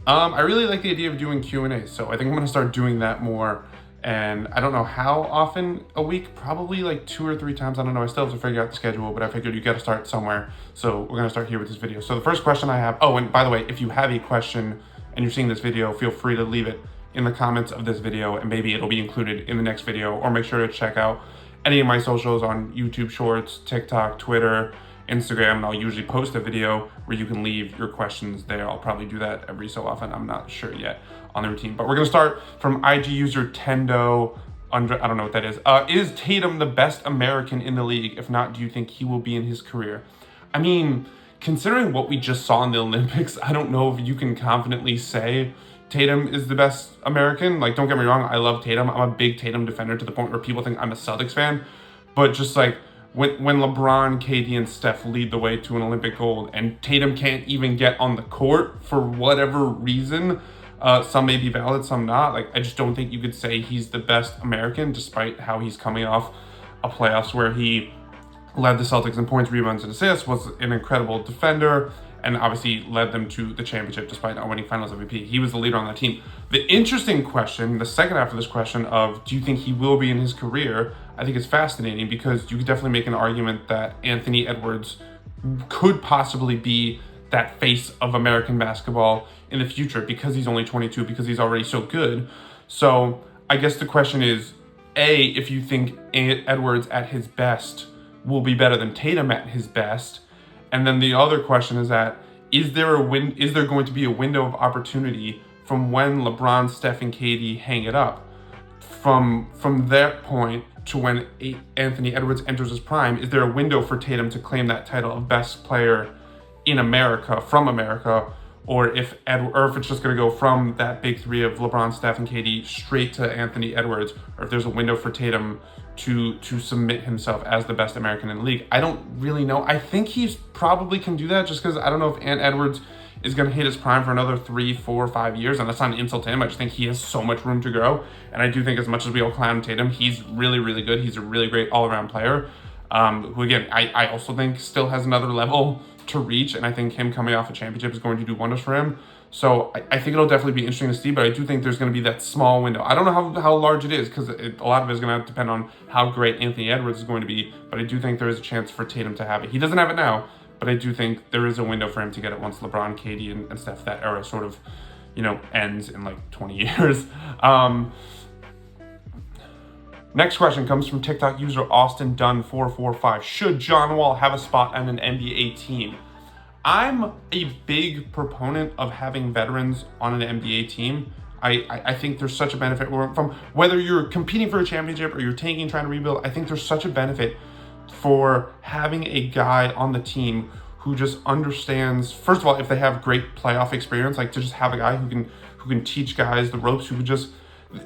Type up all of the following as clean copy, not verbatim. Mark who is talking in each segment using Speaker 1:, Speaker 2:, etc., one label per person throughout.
Speaker 1: I really like the idea of doing Q&A, so I think I'm gonna start doing that more. And I don't know how often a week, probably like 2 or 3 times. I don't know. I still have to figure out the schedule, but I figured you got to start somewhere. So we're gonna start here with this video. So the first question I have. Oh, and by the way, if you have a question and you're seeing this video, feel free to leave it in the comments of this video, and maybe it'll be included in the next video. Or make sure to check out any of my socials on YouTube Shorts, TikTok, Twitter, Instagram, and I'll usually post a video where you can leave your questions there. I'll probably do that every so often. I'm not sure yet on the routine, but we're gonna start from IG user Tendo. I don't know what that is. Is Tatum the best American in the league? If not, do you think he will be in his career? I mean, considering what we just saw in the Olympics, I don't know if you can confidently say Tatum is the best American. Like, don't get me wrong, I love Tatum. I'm a big Tatum defender to the point where people think I'm a Celtics fan, but just like, when LeBron, KD, and Steph lead the way to an Olympic gold, and Tatum can't even get on the court for whatever reason, some may be valid, some not. Like, I just don't think you could say he's the best American, despite how he's coming off a playoffs where he led the Celtics in points, rebounds, and assists, was an incredible defender, and obviously led them to the championship despite not winning Finals MVP. He was the leader on that team. The interesting question, the second half of this question of, do you think he will be in his career? I think it's fascinating because you could definitely make an argument that Anthony Edwards could possibly be that face of American basketball in the future because he's only 22, because he's already so good. So I guess the question is, A, if you think Edwards at his best will be better than Tatum at his best. And then the other question is that, is there going to be a window of opportunity from when LeBron, Steph, and KD hang it up? From that point to when Anthony Edwards enters his prime, is there a window for Tatum to claim that title of best player in America, from America, or if it's just going to go from that big three of LeBron, Steph, and KD straight to Anthony Edwards, or if there's a window for Tatum to submit himself as the best American in the league. I don't really know. I think he's probably can do that just because I don't know if Edwards is going to hit his prime for another 3, 4, 5 years, and that's not an insult to him. I just think he has so much room to grow, and I do think as much as we all clown Tatum, he's really, really good. He's a really great all-around player, who again, I also think still has another level to reach, and I think him coming off a championship is going to do wonders for him. So I think it'll definitely be interesting to see, but I do think there's going to be that small window. I don't know how large it is because a lot of it is going to depend on how great Anthony Edwards is going to be, but I do think there is a chance for Tatum to have it. He doesn't have it now, but I do think there is a window for him to get it once LeBron, KD, and Steph, that era sort of, ends in like 20 years. Next question comes from TikTok user Austin Dunn 445. Should John Wall have a spot on an NBA team? I'm a big proponent of having veterans on an NBA team. I think there's such a benefit from whether you're competing for a championship or you're trying to rebuild. I think there's such a benefit for having a guy on the team who just understands, first of all, if they have great playoff experience, like to just have a guy who can teach guys the ropes, who can just,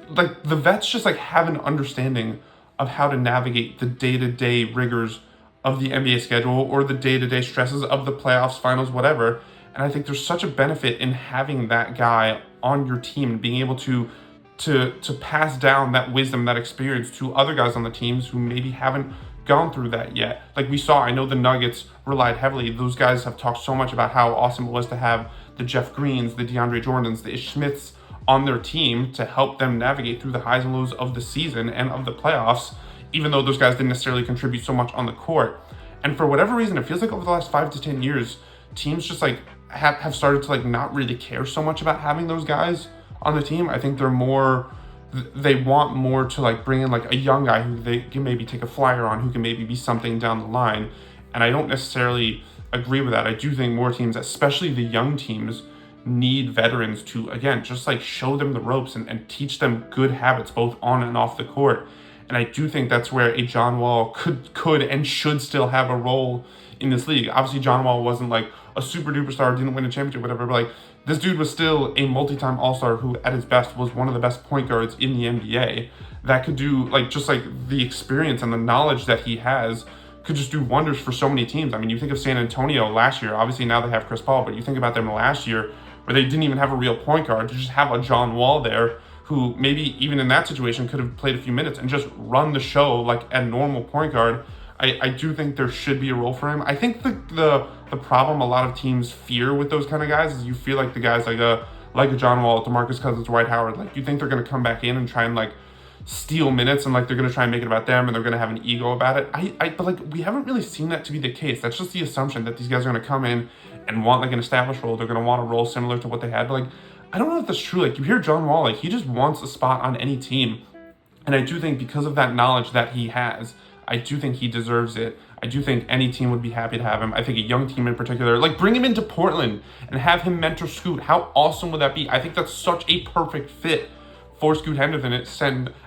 Speaker 1: like, the vets just like have an understanding of how to navigate the day-to-day rigors of the NBA schedule or the day-to-day stresses of the playoffs, finals, whatever. And I think there's such a benefit in having that guy on your team and being able to pass down that wisdom, that experience to other guys on the teams who maybe haven't gone through that yet. Like we saw, I know the Nuggets relied heavily. Those guys have talked so much about how awesome it was to have the Jeff Greens, the DeAndre Jordans, the Ish Smiths on their team to help them navigate through the highs and lows of the season and of the playoffs, even though those guys didn't necessarily contribute so much on the court. And for whatever reason, it feels like over the last 5 to 10 years, teams just like have started to like not really care so much about having those guys on the team. I think they want more to like bring in like a young guy who they can maybe take a flyer on, who can maybe be something down the line. And I don't necessarily agree with that. I do think more teams, especially the young teams, need veterans to, again, just like show them the ropes and teach them good habits both on and off the court. And I do think that's where a John Wall could and should still have a role in this league. Obviously, John Wall wasn't like a super duper star, didn't win a championship, whatever, but like this dude was still a multi-time all-star who at his best was one of the best point guards in the NBA that could do like, just like the experience and the knowledge that he has could just do wonders for so many teams. I mean, you think of San Antonio last year, obviously now they have Chris Paul, but you think about them last year where they didn't even have a real point guard, to just have a John Wall there who maybe even in that situation could have played a few minutes and just run the show like a normal point guard. I do think there should be a role for him. I think the problem a lot of teams fear with those kind of guys is you feel like the guys like like a John Wall, DeMarcus Cousins, Dwight Howard, like, you think they're going to come back in and try and like steal minutes and like they're going to try and make it about them and they're going to have an ego about it? But like, we haven't really seen that to be the case. That's just the assumption that these guys are going to come in and want like an established role. They're going to want a role similar to what they had. But like, I don't know if that's true. Like, you hear John Wall, like, he just wants a spot on any team. And I do think because of that knowledge that he has, I do think he deserves it. I do think any team would be happy to have him. I think a young team in particular, like, bring him into Portland and have him mentor Scoot. How awesome would that be? I think that's such a perfect fit for Scoot Henderson.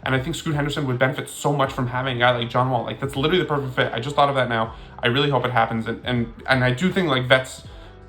Speaker 1: And I think Scoot Henderson would benefit so much from having a guy like John Wall. Like, that's literally the perfect fit. I just thought of that now. I really hope it happens. And I do think, like, vets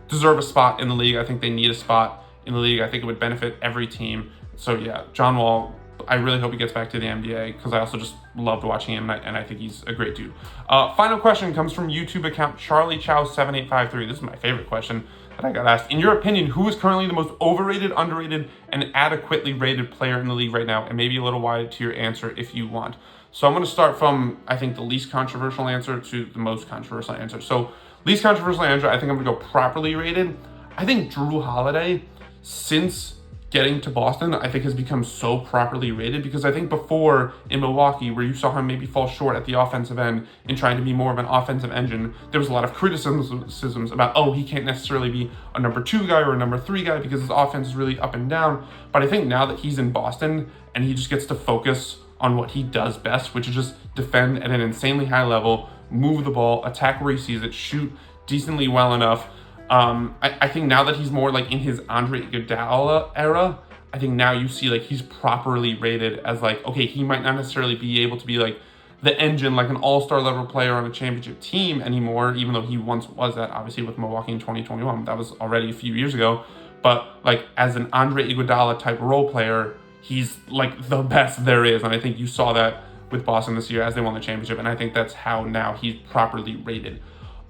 Speaker 1: deserve a spot in the league. I think they need a spot in the league. I think it would benefit every team. So, yeah, John Wall, I really hope he gets back to the NBA because I also just loved watching him and I think he's a great dude. Final question comes from YouTube account Charlie Chow 7853. This is my favorite question that I got asked. In your opinion, who is currently the most overrated, underrated, and adequately rated player in the league right now? And maybe a little wide to your answer if you want. So I'm going to start from, I think, the least controversial answer to the most controversial answer. So least controversial answer, I think I'm going to go properly rated. I think Drew Holiday, since getting to Boston, I think has become so properly rated, because I think before in Milwaukee, where you saw him maybe fall short at the offensive end in trying to be more of an offensive engine, there was a lot of criticisms about, oh, he can't necessarily be a number 2 guy or a number 3 guy because his offense is really up and down. But I think now that he's in Boston and he just gets to focus on what he does best, which is just defend at an insanely high level, move the ball, attack where he sees it, shoot decently well enough. I think now that he's more like in his Andre Iguodala era, I think now you see like he's properly rated as like, okay, he might not necessarily be able to be like the engine, like an all-star level player on a championship team anymore, even though he once was that, obviously, with Milwaukee in 2021. That was already a few years ago. But like as an Andre Iguodala type role player, he's like the best there is. And I think you saw that with Boston this year as they won the championship. And I think that's how now he's properly rated.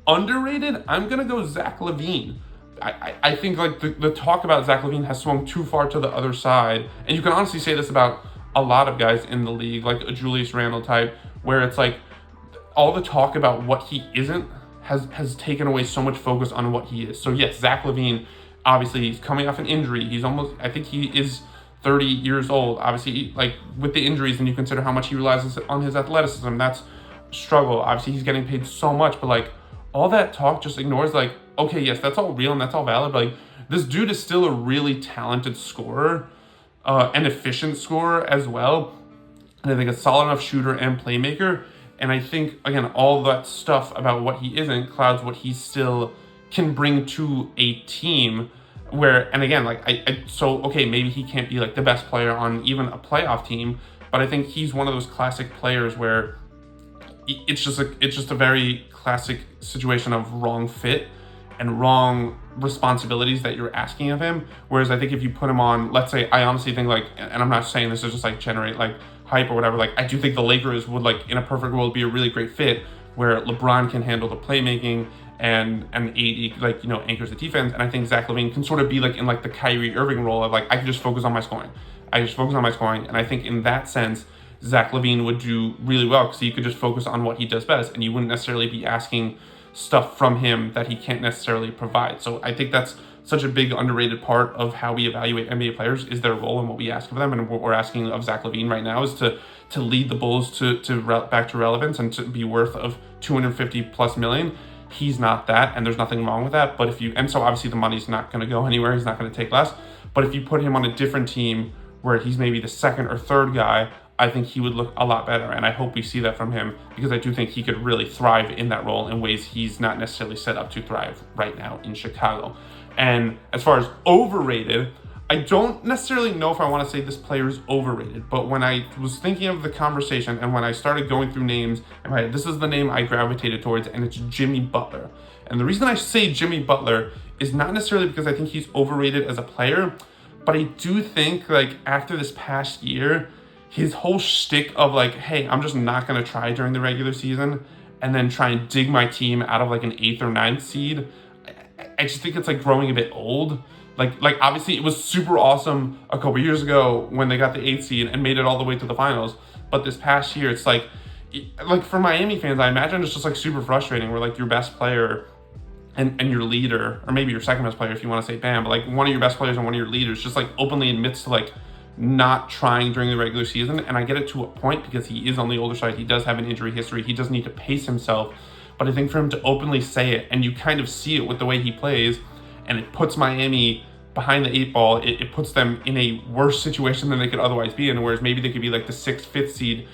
Speaker 1: Underrated, I'm going to go Zach LaVine. I think like the talk about Zach LaVine has swung too far to the other side. And you can honestly say this about a lot of guys in the league, like a Julius Randle type, where it's like all the talk about what he isn't has taken away so much focus on what he is. So yes, Zach LaVine, obviously he's coming off an injury. He's almost, I think he is 30 years old. Obviously, like with the injuries, and you consider how much he relies on his athleticism, that's a struggle. Obviously, he's getting paid so much, but like, all that talk just ignores like, okay, yes, that's all real and that's all valid, but like this dude is still a really talented scorer, an efficient scorer as well. And I think a solid enough shooter and playmaker. And I think, again, all that stuff about what he isn't clouds what he still can bring to a team where, and again, like so, okay, maybe he can't be like the best player on even a playoff team, but I think he's one of those classic players where it's just a very classic situation of wrong fit and wrong responsibilities that you're asking of him. Whereas I think if you put him on, let's say, I honestly think like, and I'm not saying this to just like generate like hype or whatever, like I do think the Lakers would like in a perfect world be a really great fit where LeBron can handle the playmaking and AD like, you know, anchors the defense. And I think Zach LaVine can sort of be like in like the Kyrie Irving role of like, I can just focus on my scoring. And I think in that sense, Zach LaVine would do really well because he could just focus on what he does best and you wouldn't necessarily be asking stuff from him that he can't necessarily provide. So I think that's such a big underrated part of how we evaluate NBA players is their role and what we ask of them. And what we're asking of Zach LaVine right now is to lead the Bulls back to relevance and to be worth of 250 plus million. He's not that, and there's nothing wrong with that. But and so obviously the money's not going to go anywhere. He's not going to take less. But if you put him on a different team where he's maybe the second or third guy, I think he would look a lot better, and I hope we see that from him because I do think he could really thrive in that role in ways he's not necessarily set up to thrive right now in Chicago. And as far as overrated, I don't necessarily know if I want to say this player is overrated, but when I was thinking of the conversation and when I started going through names, this is the name I gravitated towards, and it's Jimmy Butler. And the reason I say Jimmy Butler is not necessarily because I think he's overrated as a player, but I do think like after this past year, his whole shtick of like, hey, I'm just not going to try during the regular season and then try and dig my team out of like an 8th or 9th seed. I just think it's like growing a bit old. Like obviously it was super awesome a couple years ago when they got the 8th seed and made it all the way to the finals. But this past year, it's like for Miami fans, I imagine it's just like super frustrating where like your best player and your leader, or maybe your second best player if you want to say Bam, but like one of your best players and one of your leaders just like openly admits to like not trying during the regular season. And I get it to a point because he is on the older side. He does have an injury history. He does need to pace himself. But I think for him to openly say it, and you kind of see it with the way he plays, and it puts Miami behind the 8 ball, it puts them in a worse situation than they could otherwise be in, whereas maybe they could be like the 6th, 5th seed,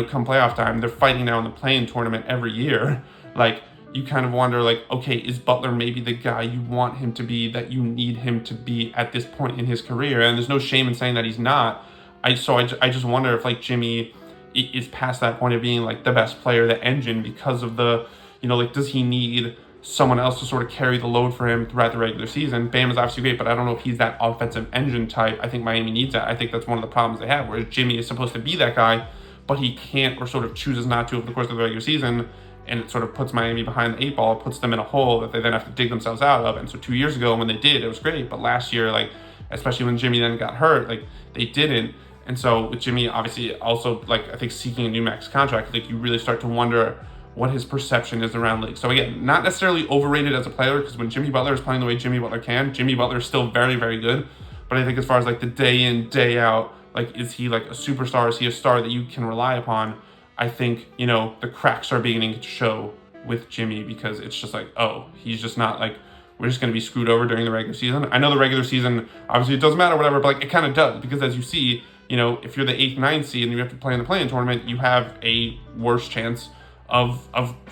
Speaker 1: come playoff time. They're fighting now in the play-in tournament every year. Like, you kind of wonder, like, okay, is Butler maybe the guy you want him to be, that you need him to be at this point in his career? And there's no shame in saying that he's not. I just wonder if, like, Jimmy is past that point of being, like, the best player, the engine, because of the, like, does he need someone else to sort of carry the load for him throughout the regular season? Bam is obviously great, but I don't know if he's that offensive engine type. I think Miami needs that. I think that's one of the problems they have, whereas Jimmy is supposed to be that guy, but he can't, or sort of chooses not to over the course of the regular season. And it sort of puts Miami behind the 8 ball, puts them in a hole that they then have to dig themselves out of. And so 2 years ago when they did, it was great. But last year, like, especially when Jimmy then got hurt, like, they didn't. And so with Jimmy, obviously, also, like, I think seeking a new max contract, like, you really start to wonder what his perception is around league. So again, not necessarily overrated as a player, because when Jimmy Butler is playing the way Jimmy Butler can, Jimmy Butler is still very, very good. But I think as far as, like, the day in, day out, like, is he, like, a superstar? Is he a star that you can rely upon? I think, the cracks are beginning to show with Jimmy, because it's just like, oh, he's just not, like, we're just going to be screwed over during the regular season. I know the regular season, obviously it doesn't matter, whatever, but like, it kind of does, because as you see, if you're the 8th, 9th seed and you have to play in the play-in tournament, you have a worse chance of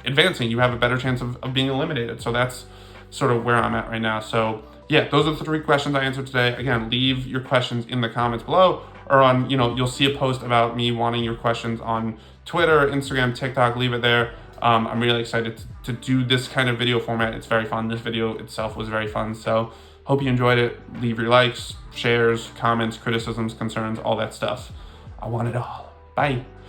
Speaker 1: advancing. You have a better chance of being eliminated. So that's sort of where I'm at right now. So yeah, those are the 3 questions I answered today. Again, leave your questions in the comments below, or on, you'll see a post about me wanting your questions on Twitter, Instagram, TikTok. Leave it there. I'm really excited to do this kind of video format. It's very fun. This video itself was very fun. So hope you enjoyed it. Leave your likes, shares, comments, criticisms, concerns, all that stuff. I want it all. Bye.